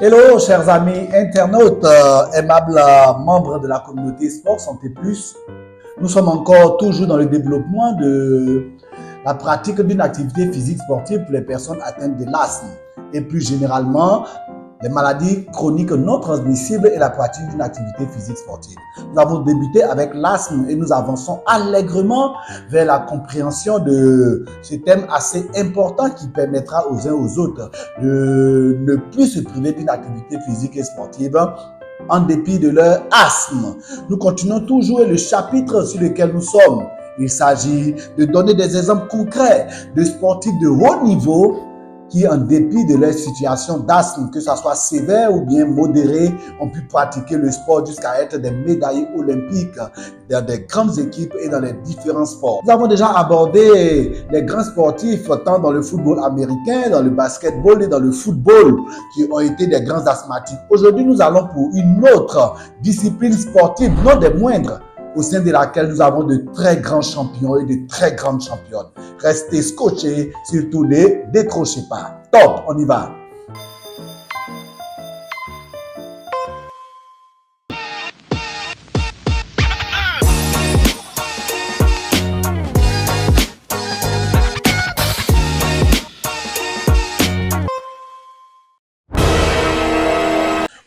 Hello, chers amis internautes, aimables membres de la communauté Sport Santé Plus. Nous sommes encore toujours dans le développement de la pratique d'une activité physique sportive pour les personnes atteintes de l'asthme et plus généralement les maladies chroniques non transmissibles et la pratique d'une activité physique sportive. Nous avons débuté avec l'asthme et nous avançons allègrement vers la compréhension de ce thème assez important qui permettra aux uns aux autres de ne plus se priver d'une activité physique et sportive en dépit de leur asthme. Nous continuons toujours le chapitre sur lequel nous sommes. Il s'agit de donner des exemples concrets de sportifs de haut niveau qui, en dépit de leur situation d'asthme, que ce soit sévère ou bien modérée, ont pu pratiquer le sport jusqu'à être des médaillés olympiques dans des grandes équipes et dans les différents sports. Nous avons déjà abordé les grands sportifs tant dans le football américain, dans le basketball et dans le football qui ont été des grands asthmatiques. Aujourd'hui, nous allons pour une autre discipline sportive, non des moindres, au sein de laquelle nous avons de très grands champions et de très grandes championnes. Restez scotchés, surtout ne décrochez pas. Top, on y va.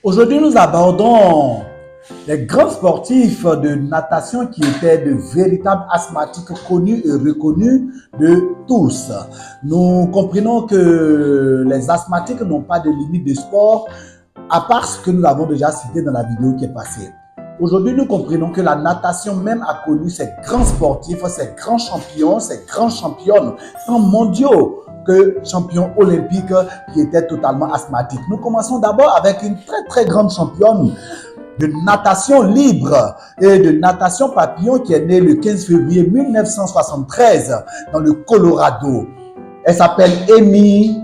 Aujourd'hui, nous abordons les grands sportifs de natation qui étaient de véritables asthmatiques connus et reconnus de tous. Nous comprenons que les asthmatiques n'ont pas de limite de sport, à part ce que nous avons déjà cité dans la vidéo qui est passée. Aujourd'hui, nous comprenons que la natation même a connu ses grands sportifs, ses grands champions, ses grandes championnes, tant mondiaux que champions olympiques qui étaient totalement asthmatiques. Nous commençons d'abord avec une très grande championne de natation libre et de natation papillon qui est née le 15 février 1973 dans le Colorado. Elle s'appelle Amy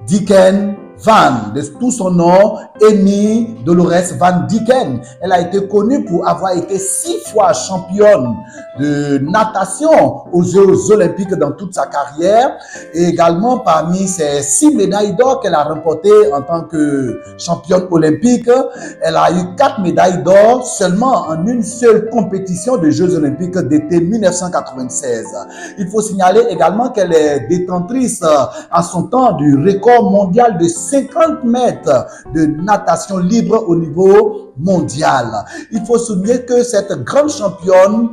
Dicken Van, de tout son nom, Amy Dolores Van Dicken. Elle a été connue pour avoir été 6 fois championne de natation aux Jeux olympiques dans toute sa carrière. Et également, parmi ses 6 médailles d'or qu'elle a remportées en tant que championne olympique, elle a eu 4 médailles d'or seulement en une seule compétition de Jeux olympiques d'été 1996. Il faut signaler également qu'elle est détentrice en son temps du record mondial de 50 mètres de natation libre au niveau mondial. Il faut souligner que cette grande championne,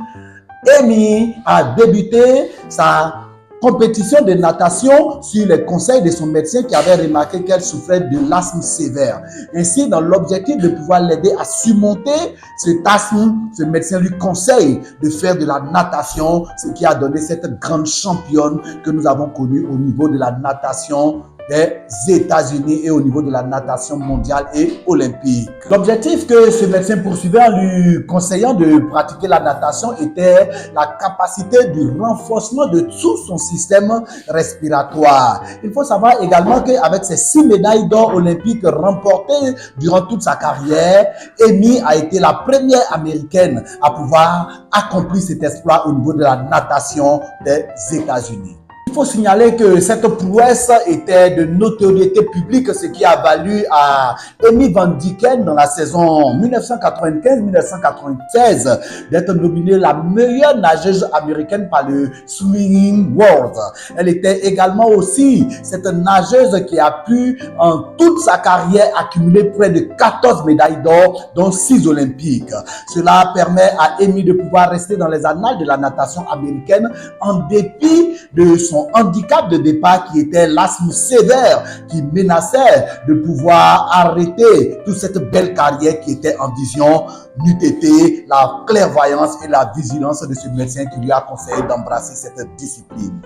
Amy, a débuté sa compétition de natation sur les conseils de son médecin qui avait remarqué qu'elle souffrait de l'asthme sévère. Ainsi, dans l'objectif de pouvoir l'aider à surmonter cet asthme, ce médecin lui conseille de faire de la natation, ce qui a donné cette grande championne que nous avons connue au niveau de la natation des États-Unis et au niveau de la natation mondiale et olympique. L'objectif que ce médecin poursuivait en lui conseillant de pratiquer la natation était la capacité du renforcement de tout son système respiratoire. Il faut savoir également qu'avec ses 6 médailles d'or olympiques remportées durant toute sa carrière, Amy a été la première américaine à pouvoir accomplir cet exploit au niveau de la natation des États-Unis. Il faut signaler que cette prouesse était de notoriété publique, ce qui a valu à Amy Van Dicken dans la saison 1995-1996 d'être nominée la meilleure nageuse américaine par le Swimming World. Elle était également aussi cette nageuse qui a pu en toute sa carrière accumuler près de 14 médailles d'or, dont 6 olympiques. Cela permet à Amy de pouvoir rester dans les annales de la natation américaine en dépit de son handicap de départ qui était l'asthme sévère qui menaçait de pouvoir arrêter toute cette belle carrière qui était en vision, n'eût été la clairvoyance et la vigilance de ce médecin qui lui a conseillé d'embrasser cette discipline.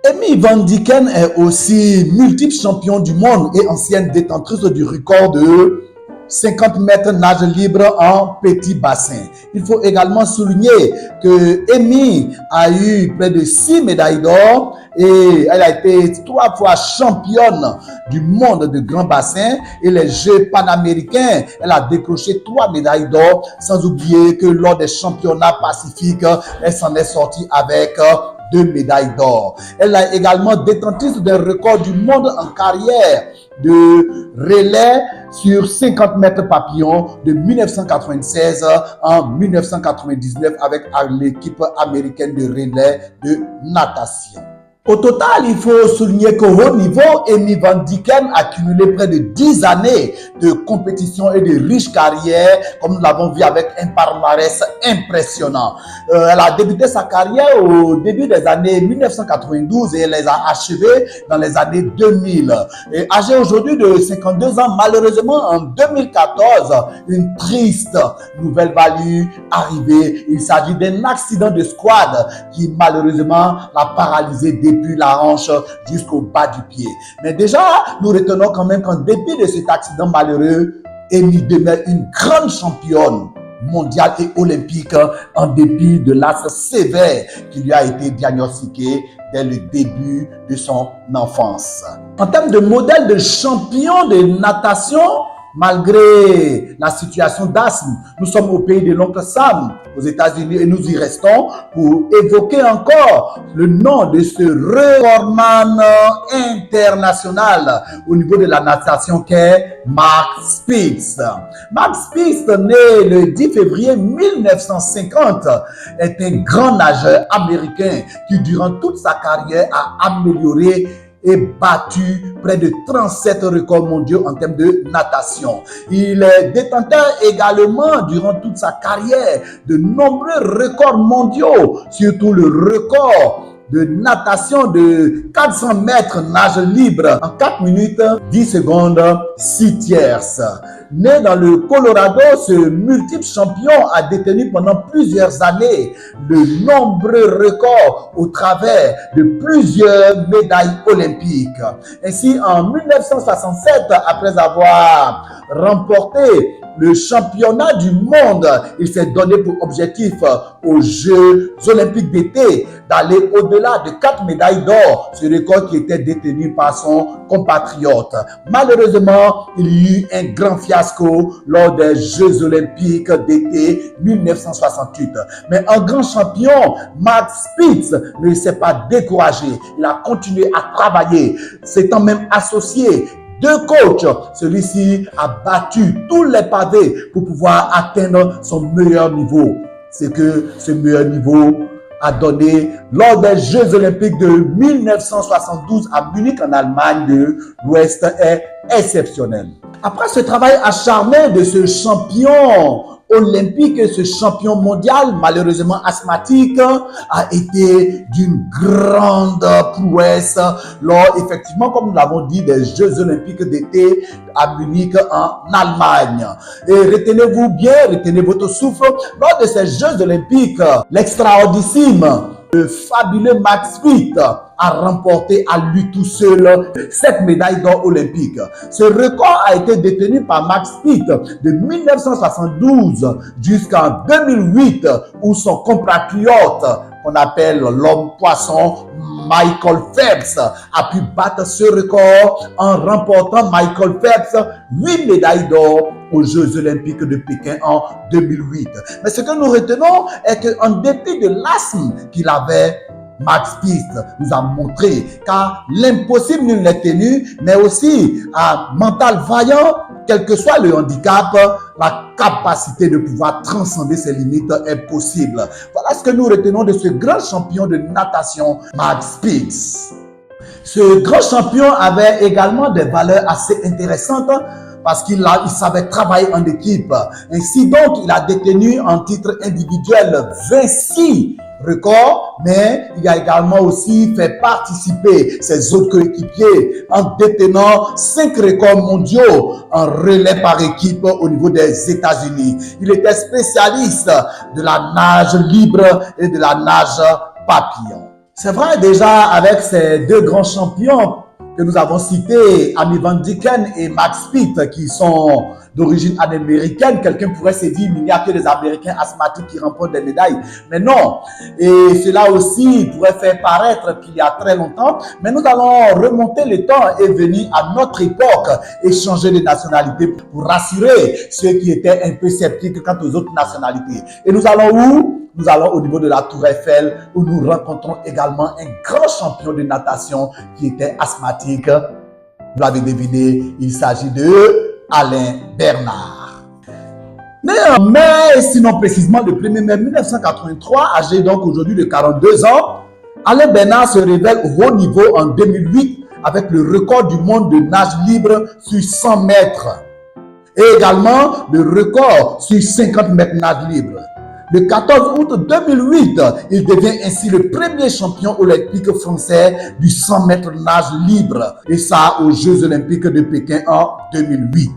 Amy Van Dicken est aussi multiple champion du monde et ancienne détentrice du record de 50 mètres nage libre en petit bassin. Il faut également souligner que Amy a eu près de 6 médailles d'or et elle a été 3 fois championne du monde de grand bassin et les Jeux panaméricains, elle a décroché 3 médailles d'or, sans oublier que lors des championnats pacifiques, elle s'en est sortie avec 2 médailles d'or. Elle est également détentrice d'un record du monde en carrière de relais sur 50 mètres papillon de 1996 en 1999 avec l'équipe américaine de relais de natation. Au total, il faut souligner qu'au haut niveau, Amy Van Dieken a cumulé près de 10 années de compétition et de riches carrières, comme nous l'avons vu avec un palmarès impressionnant. Elle a débuté sa carrière au début des années 1992 et elle les a achevées dans les années 2000. Et âgée aujourd'hui de 52 ans, malheureusement en 2014, une triste nouvelle va lui arriver. Il s'agit d'un accident de squad qui malheureusement l'a paralysé depuis la hanche jusqu'au bas du pied. Mais déjà, nous retenons quand même qu'en dépit de cet accident malheureux, Amy demeure une grande championne mondiale et olympique en dépit de l'as sévère qui lui a été diagnostiqué dès le début de son enfance. En termes de modèle de champion de natation, malgré la situation d'asthme, nous sommes au pays de l'oncle Sam, aux États-Unis, et nous y restons pour évoquer encore le nom de ce recordman international au niveau de la natation qu'est Mark Spitz. Mark Spitz, né le 10 février 1950, est un grand nageur américain qui, durant toute sa carrière, a amélioré et battu près de 37 records mondiaux en termes de natation. Il est détenteur également durant toute sa carrière de nombreux records mondiaux, surtout le record de natation de 400 mètres nage libre en 4 minutes 10 secondes 6 tierces. Né dans le Colorado, ce multiple champion a détenu pendant plusieurs années de nombreux records au travers de plusieurs médailles olympiques. Ainsi, en 1967, après avoir remporté le championnat du monde, il s'est donné pour objectif aux Jeux olympiques d'été d'aller au-delà de 4 médailles d'or, ce record qui était détenu par son compatriote. Malheureusement, il y eut un grand fiasco lors des Jeux olympiques d'été 1968. Mais un grand champion, Mark Spitz, ne s'est pas découragé. Il a continué à travailler, s'étant même associé deux coachs. Celui-ci a battu tous les pavés pour pouvoir atteindre son meilleur niveau. C'est que ce meilleur niveau a donné lors des Jeux olympiques de 1972 à Munich en Allemagne de l'Ouest est exceptionnel. Après ce travail acharné de ce champion olympique, ce champion mondial, malheureusement asthmatique, a été d'une grande prouesse lors, effectivement, comme nous l'avons dit, des Jeux olympiques d'été à Munich en Allemagne. Et retenez-vous bien, retenez votre souffle, lors de ces Jeux olympiques, l'extraordissime, le fabuleux Mark Spitz a remporté à lui tout seul 7 médailles d'or olympiques. Ce record a été détenu par Mark Spitz de 1972 jusqu'en 2008 où son compatriote, qu'on appelle l'homme poisson, Michael Phelps, a pu battre ce record en remportant Michael Phelps 8 médailles d'or aux Jeux olympiques de Pékin en 2008. Mais ce que nous retenons est qu'en dépit de l'asthme qu'il avait, Mark Spitz nous a montré qu'à l'impossible nul n'est tenu, mais aussi à mental vaillant, quel que soit le handicap, la capacité de pouvoir transcender ses limites est possible. Voilà ce que nous retenons de ce grand champion de natation, Mark Spitz. Ce grand champion avait également des valeurs assez intéressantes parce qu'il savait travailler en équipe. Ainsi donc, il a détenu en titre individuel 26 records, mais il a également aussi fait participer ses autres coéquipiers en détenant 5 records mondiaux en relais par équipe au niveau des États-Unis. Il était spécialiste de la nage libre et de la nage papillon. C'est vrai, déjà avec ces deux grands champions que nous avons cités, Amy Van Dieken et Mark Spitz, qui sont d'origine américaine, quelqu'un pourrait se dire qu'il n'y a que des Américains asthmatiques qui remportent des médailles. Mais non. Et cela aussi pourrait faire paraître qu'il y a très longtemps. Mais nous allons remonter le temps et venir à notre époque et changer de nationalité pour rassurer ceux qui étaient un peu sceptiques quant aux autres nationalités. Et nous allons où? Nous allons au niveau de la Tour Eiffel où nous rencontrons également un grand champion de natation qui était asthmatique. Vous l'avez deviné, il s'agit de Alain Bernard. Né en mai, sinon précisément le 1er mai 1983, âgé donc aujourd'hui de 42 ans, Alain Bernard se révèle au haut niveau en 2008 avec le record du monde de nage libre sur 100 mètres et également le record sur 50 mètres nage libre. Le 14 août 2008, il devient ainsi le premier champion olympique français du 100 mètres nage libre, et ça aux Jeux olympiques de Pékin en 2008.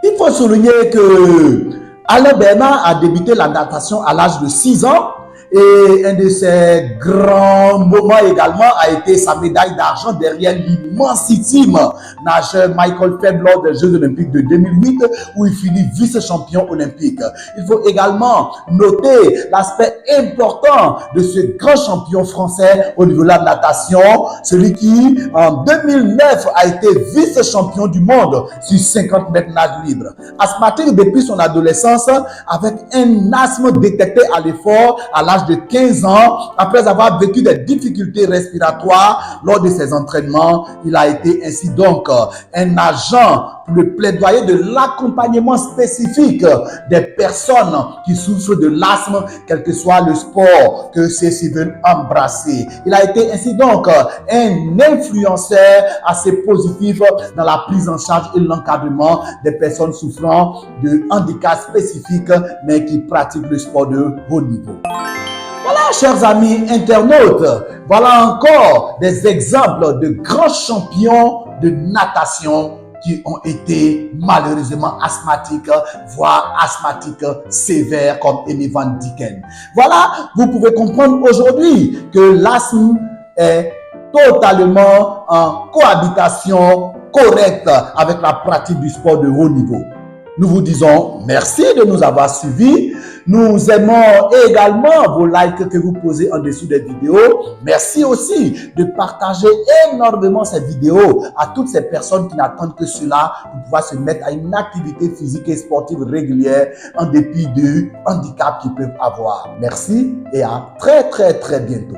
Il faut souligner que Alain Bernard a débuté la natation à l'âge de 6 ans et un de ses grands moments également a été sa médaille d'argent derrière l'immensissime nageur Michael Phelps lors des Jeux olympiques de 2008 où il finit vice-champion olympique. Il faut également noter l'aspect important de ce grand champion français au niveau de la natation, celui qui en 2009 a été vice-champion du monde sur 50 mètres nage libre. Asthmatique depuis son adolescence avec un asthme détecté à l'effort à l'âge de 15 ans, après avoir vécu des difficultés respiratoires lors de ses entraînements, il a été ainsi donc un agent pour le plaidoyer de l'accompagnement spécifique des personnes qui souffrent de l'asthme, quel que soit le sport que ceux-ci veulent embrasser. Il a été ainsi donc un influenceur assez positif dans la prise en charge et l'encadrement des personnes souffrant de handicaps spécifiques mais qui pratiquent le sport de haut niveau. Voilà, chers amis internautes, voilà encore des exemples de grands champions de natation qui ont été malheureusement asthmatiques, voire asthmatiques sévères comme Amy Van Dicken. Voilà, vous pouvez comprendre aujourd'hui que l'asthme est totalement en cohabitation correcte avec la pratique du sport de haut niveau. Nous vous disons merci de nous avoir suivis. Nous aimons également vos likes que vous posez en dessous des vidéos. Merci aussi de partager énormément ces vidéos à toutes ces personnes qui n'attendent que cela pour pouvoir se mettre à une activité physique et sportive régulière en dépit du handicap qu'ils peuvent avoir. Merci et à très bientôt.